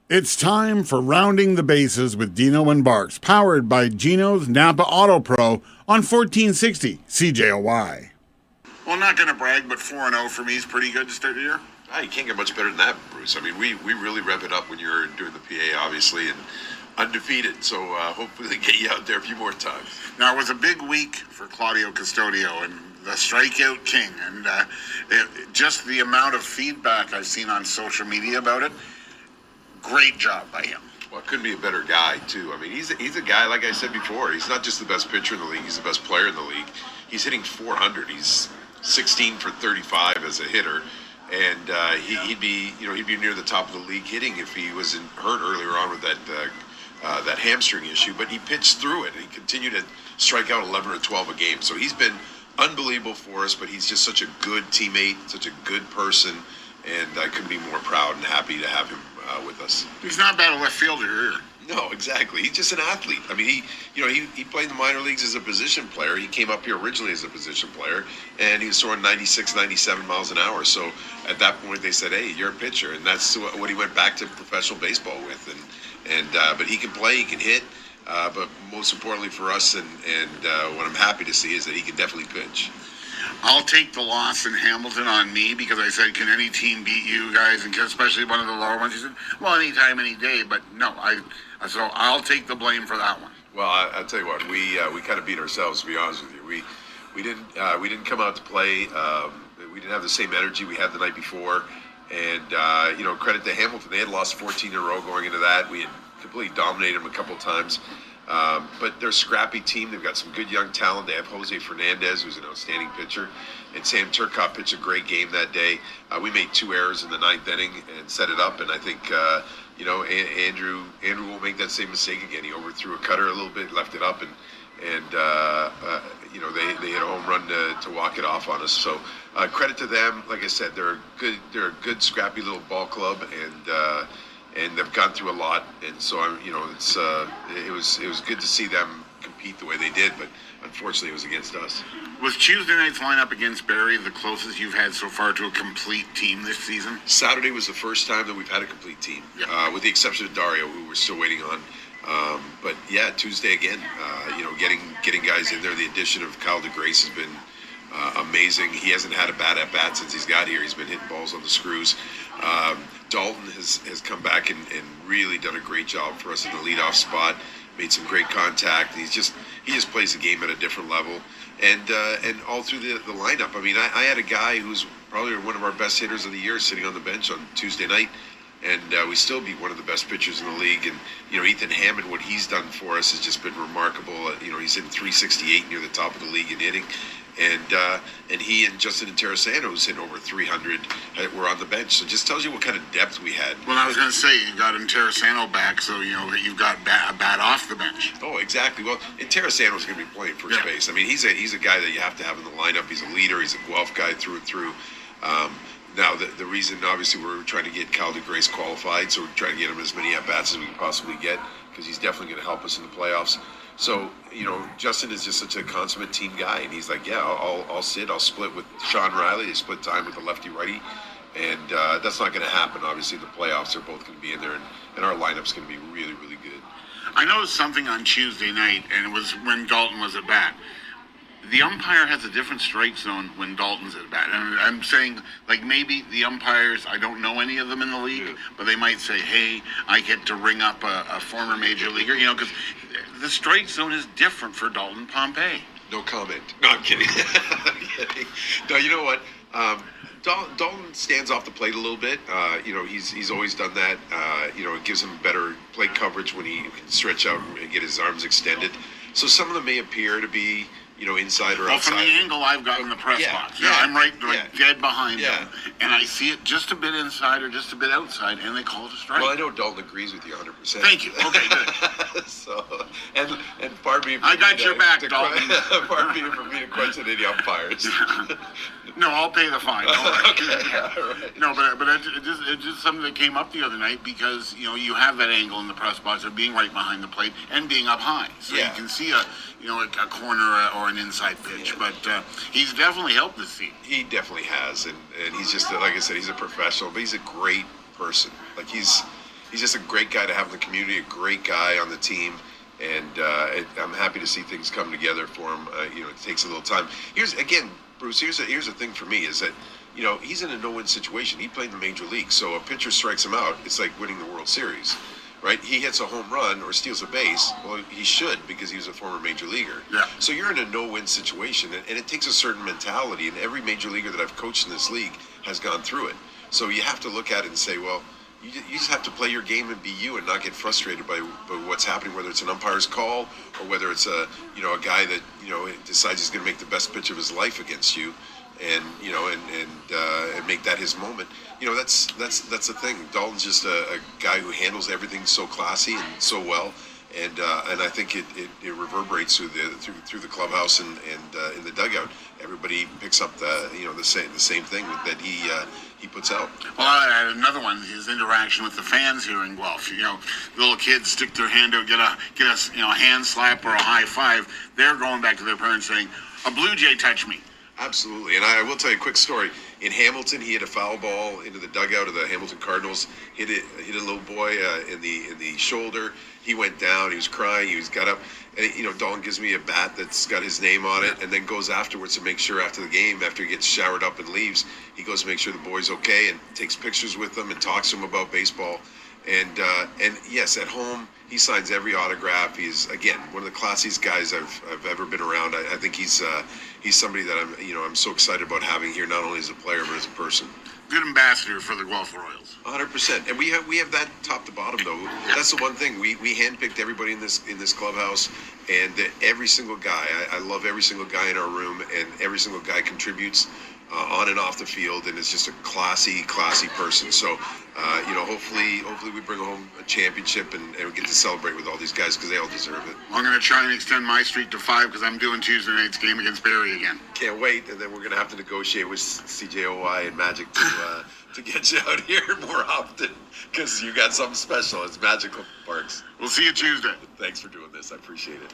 It's time for Rounding the Bases with Dino and Barks, powered by Gino's Napa Auto Pro on 1460 CJOY. Well, not going to brag, but 4-0 for me is pretty good to start the year. You can't get much better than that, Bruce. I mean, we really rev it up when you're doing the PA, obviously, and undefeated. So hopefully they get you out there a few more times. Now, it was a big week for Claudio Custodio and the strikeout king. And just the amount of feedback I've seen on social media about it, great job by him. Well, couldn't be a better guy, too. I mean, he's a guy, like I said before, he's not just the best pitcher in the league, he's the best player in the league. He's hitting 400. He's 16 for 35 as a hitter. And he'd be near the top of the league hitting if he wasn't hurt earlier on with that hamstring issue. But he pitched through it, and he continued to strike out 11 or 12 a game. So he's been unbelievable for us. But he's just such a good teammate, such a good person, and I couldn't be more proud and happy to have him with us. He's not bad a left fielder either. No, exactly. He's just an athlete. I mean, he played in the minor leagues as a position player. He came up here originally as a position player, and he was throwing 96, 97 miles an hour. So at that point, they said, "Hey, you're a pitcher," and that's what he went back to professional baseball with. But he can play, he can hit. But most importantly for us, and what I'm happy to see is that he can definitely pitch. I'll take the loss in Hamilton on me because I said, can any team beat you guys? And especially one of the lower ones. He said, well, anytime, any day. But no, so I'll take the blame for that one. Well, I'll tell you what, we kind of beat ourselves, to be honest with you. We didn't come out to play. We didn't have the same energy we had the night before. And, credit to Hamilton. They had lost 14 in a row going into that. We had completely dominated them a couple times. But they're a scrappy team. They've got some good young talent. They have Jose Fernandez, who's an outstanding pitcher, and Sam Turcotte pitched a great game that day. We made 2 errors in the 9th inning and set it up, and I think Andrew will make that same mistake again. He overthrew a cutter a little bit, left it up, and they hit a home run to walk it off on us. So credit to them. Like I said, they're a good scrappy little ball club, and they've gone through a lot, and so it was good to see them compete the way they did, but unfortunately it was against us. Was Tuesday night's lineup against Barrie the closest you've had so far to a complete team this season? Saturday was the first time that we've had a complete team, with the exception of Dario, who we're still waiting on. But yeah, Tuesday again, getting guys in there. The addition of Kyle DeGrace has been amazing. He hasn't had a bad at-bat since he's got here. He's been hitting balls on the screws. Dalton has come back and really done a great job for us in the leadoff spot. Made some great contact. He just plays the game at a different level. And all through the lineup. I mean, I had a guy who's probably one of our best hitters of the year sitting on the bench on Tuesday night. And we still beat one of the best pitchers in the league. And, Ethan Hammond, what he's done for us has just been remarkable. He's hitting 368 near the top of the league in hitting. And he and Justin Interessano, who's hitting over 300, were on the bench. So it just tells you what kind of depth we had. Well, I was going to say, you got Interessano back, so you've got a bat off the bench. Oh, exactly. Well, Interessano's going to be playing first base. I mean, he's a guy that you have to have in the lineup. He's a leader. He's a Guelph guy through and through. Now, the reason, obviously, we're trying to get Kyle DeGrace qualified, so we're trying to get him as many at-bats as we can possibly get, because he's definitely going to help us in the playoffs. So, Justin is just such a consummate team guy, and he's like, yeah, I'll split with Sean Riley. They split time with the lefty-righty, and that's not going to happen. Obviously, the playoffs are both going to be in there, and our lineup's going to be really, really good. I noticed something on Tuesday night, and it was when Dalton was at bat. The umpire has a different strike zone when Dalton's at bat. And I'm saying, maybe the umpires, I don't know any of them in the league, but they might say, hey, I get to ring up a former major leaguer, because the strike zone is different for Dalton Pompey. No comment. No, I'm kidding. I'm kidding. No, you know what? Dalton stands off the plate a little bit. He's always done that. It gives him better plate coverage when he can stretch out and get his arms extended. So some of them may appear to be inside or outside. Well, from the angle I've got in the press box. I'm right dead behind them. And I see it just a bit inside or just a bit outside, and they call it a strike. Well, I know Dalton agrees with you 100%. Thank you. Okay, good. So, and pardon me. I got your back, Dalton. Pardon me for me to question any umpires. No, I'll pay the fine. Okay. Right. No, but it's just something that came up the other night because, you have that angle in the press box of being right behind the plate and being up high. So you can see a corner or an inside pitch. But he's definitely helped this team. He definitely has. And he's just, like I said, he's a professional, but he's a great person. Like he's he's just a great guy to have in the community, a great guy on the team. And I'm happy to see things come together for him. It takes a little time. Bruce. Here's the thing for me is that, he's in a no-win situation. He played in the major league, so a pitcher strikes him out. It's like winning the World Series, right? He hits a home run or steals a base. Well, he should because he was a former major leaguer. Yeah. So you're in a no-win situation, and it takes a certain mentality. And every major leaguer that I've coached in this league has gone through it. So you have to look at it and say, well, you just have to play your game and be you and not get frustrated by what's happening, whether it's an umpire's call or whether it's a guy that decides he's going to make the best pitch of his life against you, and make that his moment. That's the thing. Dalton's just a guy who handles everything so classy and so well, and I think it reverberates through the clubhouse and in the dugout. Everybody picks up the same thing that he puts out. Well, I had another one. His interaction with the fans here in Guelph. Little kids stick their hand out, get a hand slap or a high five. They're going back to their parents saying, "A Blue Jay touched me." Absolutely, and I will tell you a quick story. In Hamilton, he hit a foul ball into the dugout of the Hamilton Cardinals. Hit a little boy in the shoulder. He went down. He was crying. He got up. And Dalton gives me a bat that's got his name on it, and then goes afterwards to make sure after the game, after he gets showered up and leaves, he goes to make sure the boy's okay and takes pictures with them and talks to him about baseball. And yes, at home he signs every autograph. He's again one of the classiest guys I've ever been around. I think he's somebody that I'm so excited about having here, not only as a player but as a person. Good ambassador for the Guelph Royals. 100%. And we have that top to bottom though. That's the one thing we handpicked everybody in this clubhouse, and every single guy. I love every single guy in our room, and every single guy contributes on and off the field, and it's just a classy person. So, hopefully we bring home a championship and we get to celebrate with all these guys because they all deserve it. I'm going to try and extend my streak to 5 because I'm doing Tuesday night's game against Barrie again. Can't wait, and then we're going to have to negotiate with CJOY and Magic to get you out here more often because you got something special. It's magical, Parks. We'll see you Tuesday. Thanks for doing this. I appreciate it.